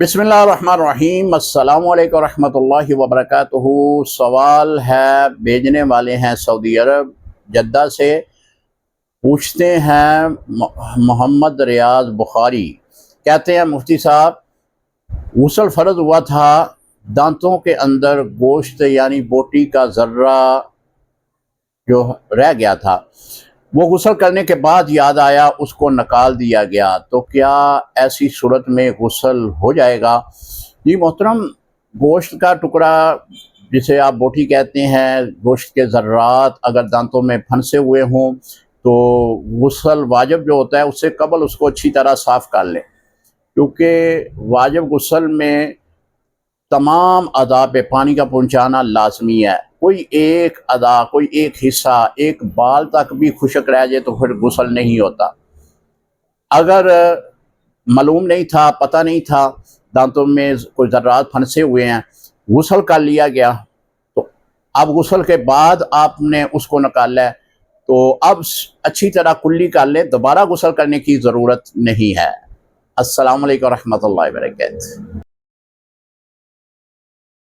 बिस्मिल्लाहिर्रहमानिर्रहीम। अस्सलाम वालेकुम रहमतुल्लाहि व बरकातुहू। सवाल है, भेजने वाले हैं सऊदी अरब जद्दा से। पूछते हैं मोहम्मद रियाज बुखारी, कहते हैं मुफ्ती साहब, गुस्ल फ़र्ज हुआ था, दांतों के अंदर गोश्त यानी बोटी का ज़र्रा जो रह गया था, वो गुस्ल करने के बाद याद आया, उसको निकाल दिया गया, तो क्या ऐसी सूरत में गुस्ल हो जाएगा? जी मोहतरम, गोश्त का टुकड़ा जिसे आप बोटी कहते हैं, गोश्त के ज़र्रात अगर दांतों में फंसे हुए हों तो गुस्ल वाजिब जो होता है उससे कबल उसको अच्छी तरह साफ़ कर लें, क्योंकि वाजिब गुस्ल में तमाम अदा पे पानी का पहुंचाना लाजमी है। कोई एक अदा, कोई एक हिस्सा, एक बाल तक भी खुशक रह जाए तो फिर गुस्ल नहीं होता। अगर मालूम नहीं था, पता नहीं था दांतों में कोई ज़र्रात फंसे हुए हैं, गुस्ल कर लिया गया, तो अब गुस्ल के बाद आपने उसको निकाला है, तो अब अच्छी तरह कुल्ली कर लें, दोबारा गुस्ल करने की ज़रूरत नहीं है। अस्सलाम वालेकुम रहमतुल्लाहि व बरकातहू।